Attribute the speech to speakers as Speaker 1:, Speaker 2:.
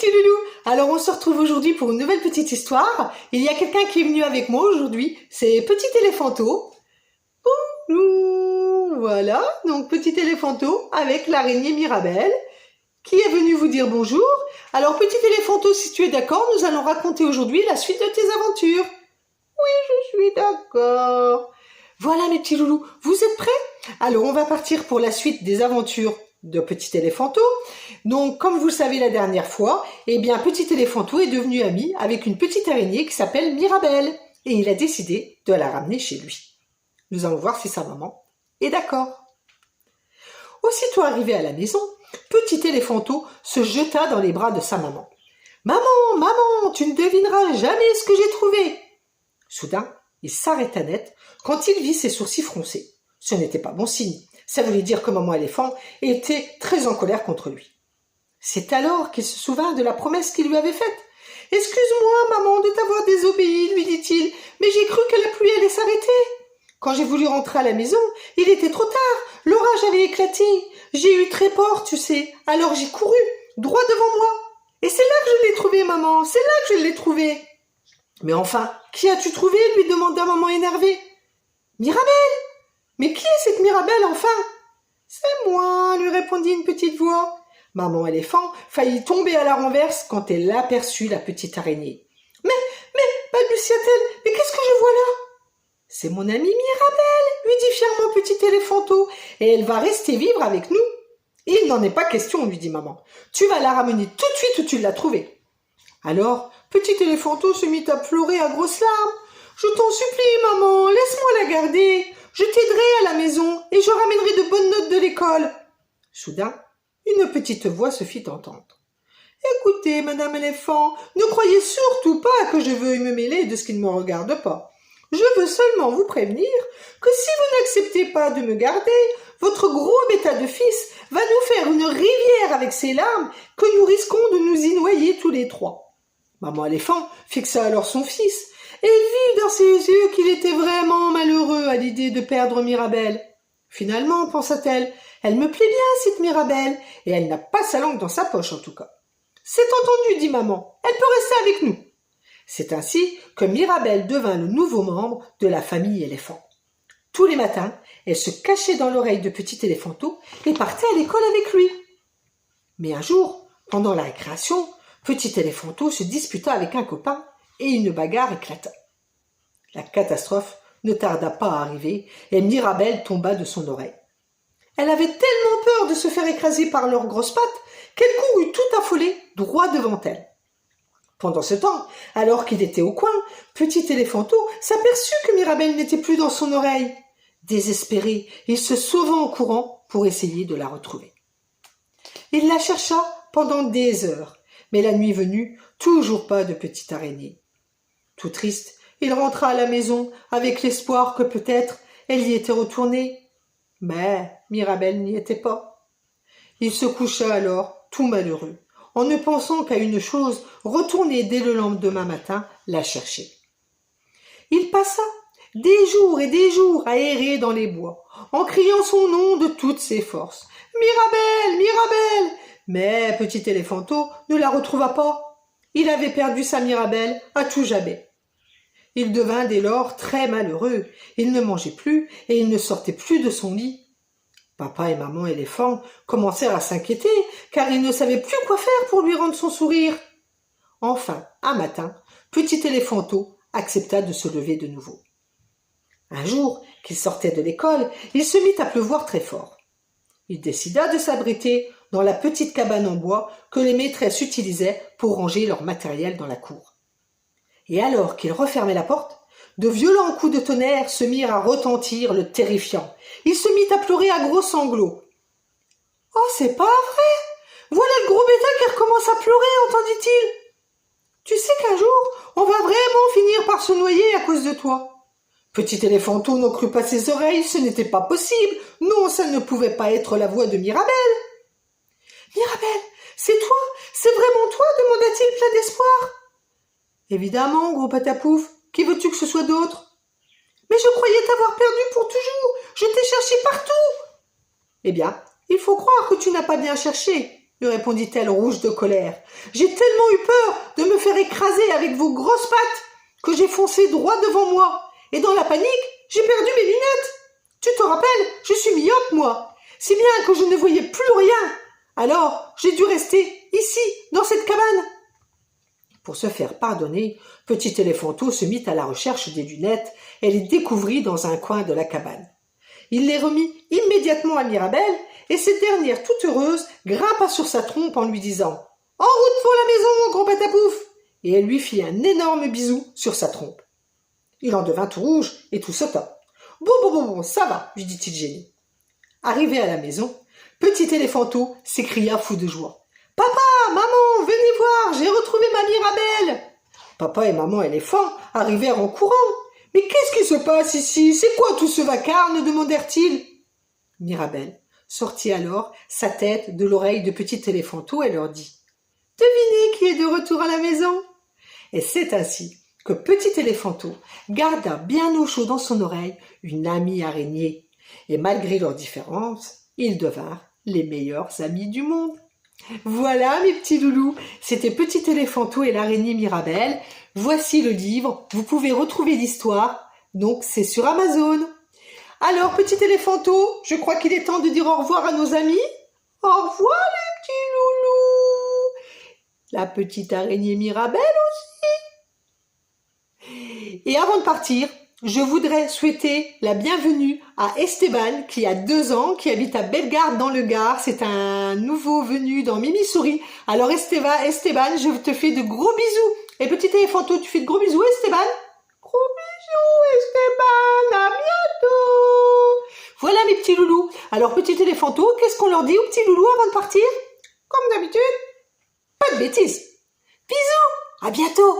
Speaker 1: petits loulous. Alors on se retrouve aujourd'hui pour une nouvelle petite histoire. Il y a quelqu'un qui est venu avec moi aujourd'hui, c'est Petit Éléphanto. Bonjour. Voilà, donc Petit Éléphanto avec l'araignée Mirabelle qui est venue vous dire bonjour. Alors Petit Éléphanto, si tu es d'accord, nous allons raconter aujourd'hui la suite de tes aventures. Oui, je suis d'accord. Voilà mes petits loulous, vous êtes prêts? Alors on va partir pour la suite des aventures de Petit Éléphanto. Donc comme vous le savez la dernière fois, eh bien Petit Éléphanto est devenu ami avec une petite araignée qui s'appelle Mirabelle et il a décidé de la ramener chez lui. Nous allons voir si sa maman est d'accord. Aussitôt arrivé à la maison, Petit Éléphanto se jeta dans les bras de sa maman. « Maman, maman, tu ne devineras jamais ce que j'ai trouvé !» Soudain, il s'arrêta net quand il vit ses sourcils froncés. Ce n'était pas bon signe. Ça voulait dire que maman éléphant était très en colère contre lui. C'est alors qu'il se souvint de la promesse qu'il lui avait faite. « Excuse-moi, maman, de t'avoir désobéi, lui dit-il, mais j'ai cru que la pluie allait s'arrêter. Quand j'ai voulu rentrer à la maison, il était trop tard, l'orage avait éclaté. J'ai eu très peur, tu sais, alors j'ai couru, droit devant moi. Et c'est là que je l'ai trouvé, maman, c'est là que je l'ai trouvé. » « Mais enfin, qui as-tu trouvé ?» lui demanda maman énervée. « Mirabelle !»« Mais qui est cette Mirabelle, enfin ?»« C'est moi, » lui répondit une petite voix. Maman éléphant faillit tomber à la renverse quand elle aperçut la petite araignée. « Mais, balbutia-t-elle, mais qu'est-ce que je vois là ?»« C'est mon amie Mirabelle, » lui dit fièrement Petit Éléphanto, « et elle va rester vivre avec nous. »« Il n'en est pas question, » lui dit maman. « Tu vas la ramener tout de suite où tu l'as trouvée. » Alors, Petit Éléphanto se mit à pleurer à grosses larmes. « Je t'en supplie, maman, laisse-moi la garder. Je t'aiderai à la maison et je ramènerai de bonnes notes de l'école. » Soudain, une petite voix se fit entendre. « Écoutez, Madame Éléphant, ne croyez surtout pas que je veux me mêler de ce qui ne me regarde pas. Je veux seulement vous prévenir que si vous n'acceptez pas de me garder, votre gros bêta de fils va nous faire une rivière avec ses larmes que nous risquons de nous y noyer tous les trois. » Maman éléphant fixa alors son fils et vit dans ses yeux qu'il était vraiment malheureux à l'idée de perdre Mirabelle. Finalement, pensa-t-elle, elle me plaît bien cette Mirabelle et elle n'a pas sa langue dans sa poche en tout cas. C'est entendu, dit maman, elle peut rester avec nous. C'est ainsi que Mirabelle devint le nouveau membre de la famille éléphant. Tous les matins, elle se cachait dans l'oreille de Petit Éléphanto et partait à l'école avec lui. Mais un jour, pendant la récréation, Petit Éléphanto se disputa avec un copain et une bagarre éclata. La catastrophe ne tarda pas à arriver et Mirabelle tomba de son oreille. Elle avait tellement peur de se faire écraser par leurs grosses pattes qu'elle courut tout affolée droit devant elle. Pendant ce temps, alors qu'il était au coin, Petit Éléphanto s'aperçut que Mirabelle n'était plus dans son oreille. Désespéré, il se sauva en courant pour essayer de la retrouver. Il la chercha pendant des heures. Mais la nuit venue, toujours pas de petite araignée. Tout triste, il rentra à la maison avec l'espoir que peut-être elle y était retournée. Mais Mirabelle n'y était pas. Il se coucha alors, tout malheureux, en ne pensant qu'à une chose, retourner dès le lendemain matin la chercher. Il passa des jours et des jours à errer dans les bois, en criant son nom de toutes ses forces. « Mirabelle, Mirabelle !» Mais Petit Éléphanto ne la retrouva pas. Il avait perdu sa Mirabelle à tout jamais. Il devint dès lors très malheureux. Il ne mangeait plus et il ne sortait plus de son lit. Papa et maman éléphant commencèrent à s'inquiéter car ils ne savaient plus quoi faire pour lui rendre son sourire. Enfin, un matin, Petit Éléphanto accepta de se lever de nouveau. Un jour qu'il sortait de l'école, il se mit à pleuvoir très fort. Il décida de s'abriter dans la petite cabane en bois que les maîtresses utilisaient pour ranger leur matériel dans la cour. Et alors qu'il refermait la porte, de violents coups de tonnerre se mirent à retentir, le terrifiant. Il se mit à pleurer à gros sanglots. « Oh, c'est pas vrai! Voilà le gros bêta qui recommence à pleurer, entendit-il. Tu sais qu'un jour, on va vraiment finir par se noyer à cause de toi. » Petit Éléphanto n'en crut pas ses oreilles, ce n'était pas possible. Non, ça ne pouvait pas être la voix de Mirabelle. « Mirabelle, c'est toi? C'est vraiment toi ?» demanda-t-il plein d'espoir. « Évidemment, gros patapouf. Qui veux-tu que ce soit d'autre? »« Mais je croyais t'avoir perdu pour toujours. Je t'ai cherché partout. »« Eh bien, il faut croire que tu n'as pas bien cherché. lui répondit-elle rouge de colère. J'ai tellement eu peur de me faire écraser avec vos grosses pattes que j'ai foncé droit devant moi. Et dans la panique, j'ai perdu mes lunettes. Tu te rappelles, je suis myope, moi. Si bien que je ne voyais plus rien. Alors, j'ai dû rester ici, dans cette cabane. Pour se faire pardonner, Petit Éléphanteau se mit à la recherche des lunettes et les découvrit dans un coin de la cabane. Il les remit immédiatement à Mirabelle et cette dernière, toute heureuse, grimpa sur sa trompe en lui disant « En route pour la maison, mon gros patapouf !» Et elle lui fit un énorme bisou sur sa trompe. Il en devint tout rouge et tout sauta. « Bon, ça va, lui dit-il gêné. » Arrivé à la maison, Petit Éléphanteau s'écria fou de joie. « Papa, maman, venez voir, j'ai retrouvé ma Mirabelle !» Papa et maman éléphant arrivèrent en courant. « Mais qu'est-ce qui se passe ici? C'est quoi tout ce vacarme ?» demandèrent-ils. Mirabelle sortit alors sa tête de l'oreille de Petit Éléphanteau et leur dit « Devinez qui est de retour à la maison ?» Et c'est ainsi que Petit Éléphanteau garda bien au chaud dans son oreille une amie araignée. Et malgré leurs différences, ils devinrent les meilleurs amis du monde. Voilà mes petits loulous, c'était Petit Éléphanteau et l'araignée Mirabelle. Voici le livre, vous pouvez retrouver l'histoire, donc c'est sur Amazon. Alors Petit Éléphanteau, je crois qu'il est temps de dire au revoir à nos amis. Au revoir les petits loulous. La petite araignée Mirabelle aussi. Et avant de partir, je voudrais souhaiter la bienvenue à Esteban qui a 2 ans, qui habite à Bellegarde dans le Gard. C'est un nouveau venu dans Mimi Souris. Alors Esteban, je te fais de gros bisous. Et Petit Éléphanteau, tu fais de gros bisous Esteban? Gros bisous Esteban, à bientôt. Voilà mes petits loulous. Alors Petit Éléphanteau, qu'est-ce qu'on leur dit aux petits loulous avant de partir? Comme d'habitude, pas de bêtises. Bisous, à bientôt.